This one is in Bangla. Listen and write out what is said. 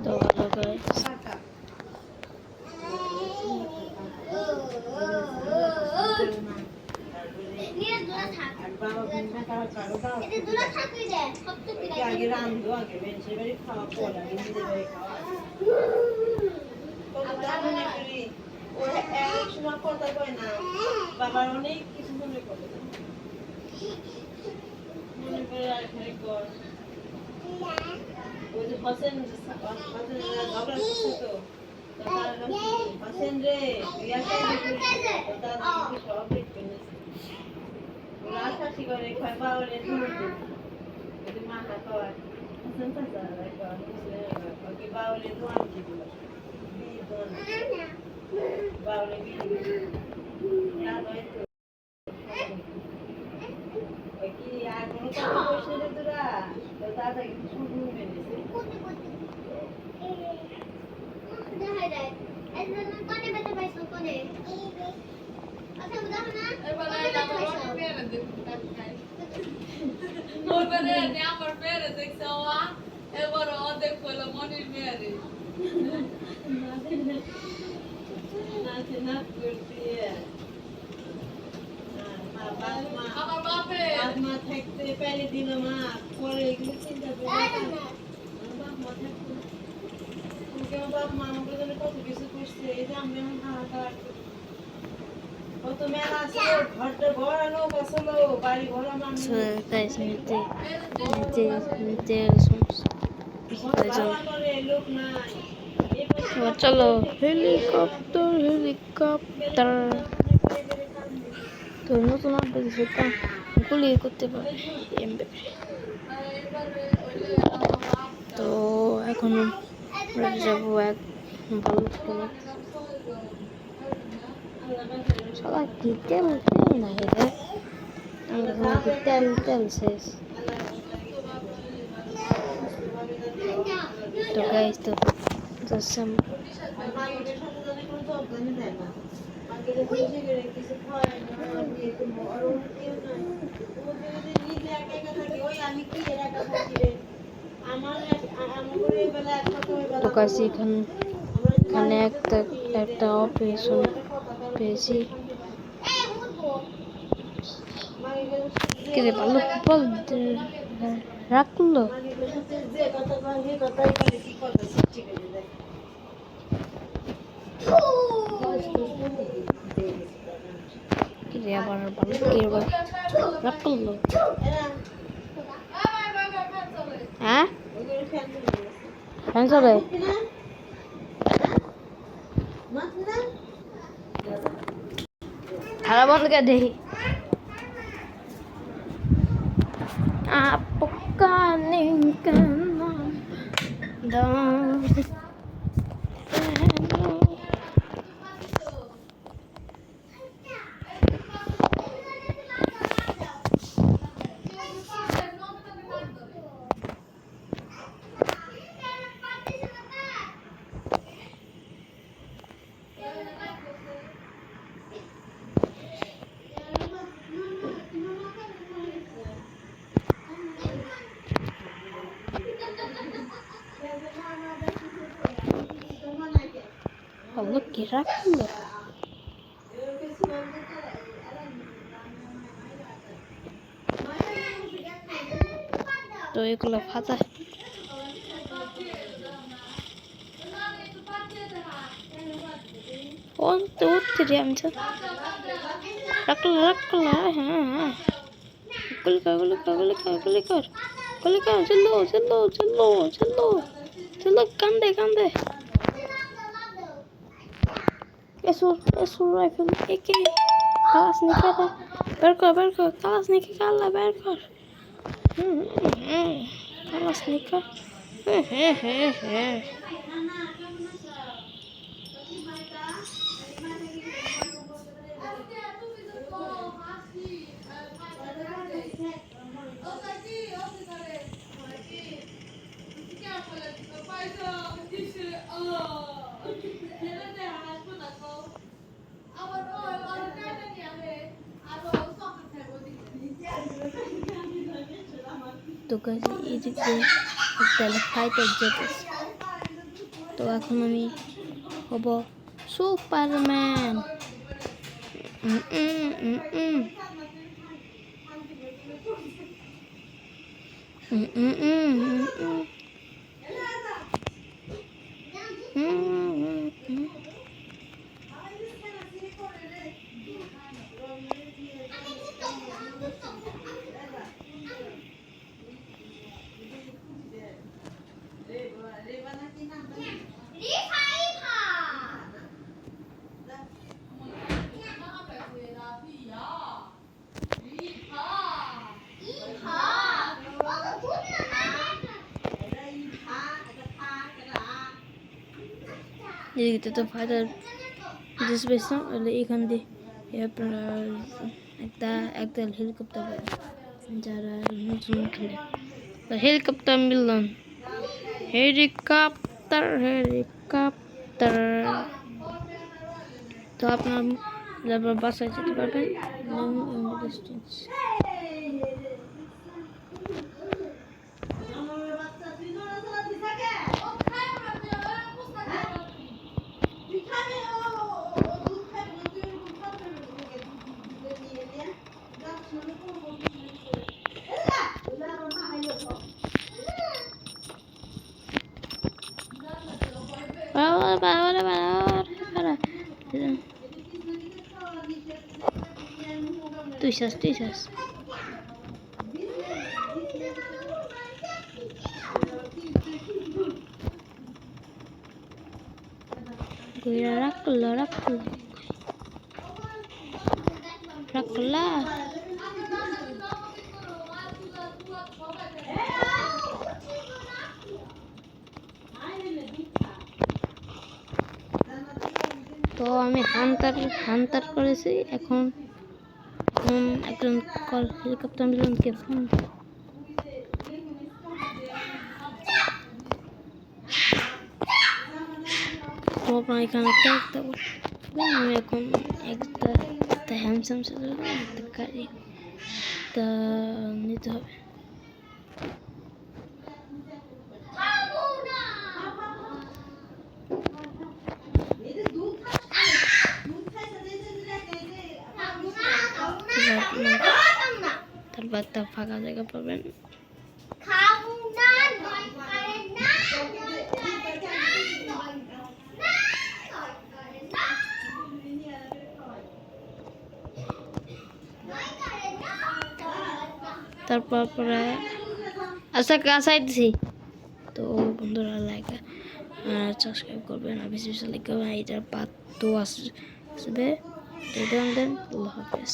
তো ভালো গাইস আগে রান্ধো আগে বেঞ্চের বাড়ি খাওয়া পরে আগে নিজের বাড়ি খাওয়া ওরা এক সময় কথা কয় না বাবার অনেক কিছু মনে করে মনে করে আর কর ওই যে হোসেন ঝগড়া করছে তো হোসেন রে সব দেখবে ওরা আশাশি করে কয় বাবারে ধরে দেবে মা না কয় হোসেন চাচা কয় বাবারে দোয়ান দিব বাবারে বিয়ে না নয় তো কি আর কোনো কথা বসে রে তোরা তো দাদা কিন্তু শুরু মেনেছে দেখা যায় একজন কোনে বেতে পাইছো কোনে আচ্ছা উদাহরণ না এবারে আমার পেরে দেখ ওর পেরে নে আমার পেরে দেখছো এবারে ও দেখো মনির মেরে না করতে আমার বাপে মা থাকতে পেলে দিল মা পরে এগুলো চিন্তা করে বাপ মা থাকতে বাপ মা আমাকে জন্য কত কিছু করছে এই যে আমি এখন হাহাকার কত মেলা আছে ঘরটা ভরা লোক আসলো বাড়ি ভরা মানুষ লোক নাই চলো হেলিকপ্টার তো নতুন আপডেট সেটা গুলি করতে পারে তো এখন আমরা যাবো এক ভালো সবাই কি তেল না এটা তেল শেষ তো গাইস তো যাচ্ছেন তো গাইস এখানে একটা অপারেশন পেয়েছি কে ভালো বল রাখলো আবার ভালো কে রাখলো হ্যাঁ ফ্যান চলে খারাপ বন্ধ করে দেখি आपका निकलना दाम Allah kira kan তো এগুলো ফাটা কোন তো উঠতে রে আমি তো রাখলা হ্যাঁ গুলি কর চলো কান্দে এসো রাইফেল একে খালাস নিকে বের কর খালাস নিকে কালা বের কর খালাস নিকে হ্যাঁ তো তো গাইস এই দিক দিয়ে একটা ফাইটার জেট আছে। তো এখন আমি হব সুপারম্যান। উম উম উম উম উম উম উম উম উম। এদিকে তো ফাদার ডিস পেয়েছিলাম এখান দিয়ে আপনারা একটা একটা হেলিকপ্টার পাবেন যারা নতুন খেলে। হেলিকপ্টার মিলন হেলিকপ্টার হেলিকপ্টার। তো আপনার বাসায় যেতে পারবেন লং ডিস্টেন্স। তুই শেষ রাখলা তো আমি হান্টার করেছি। এখন একজন হেলিকপ্টার মিলনকে ফোন। তো আপনার এখানে একটা আমি এখন একটা হ্যান্ডসাম একটা গাড়ি তা নিতে হবে। তারপর একটা ফাঁকা জায়গা পাবেন। তারপর পরে আচ্ছা কাছাই দিছি। তো বন্ধুরা লাইক সাবস্ক্রাইব করবেন আর বেশি বেশি লাইক করবেন। এটার পার্ট 2 আসবে। আল্লাহ হাফেজ।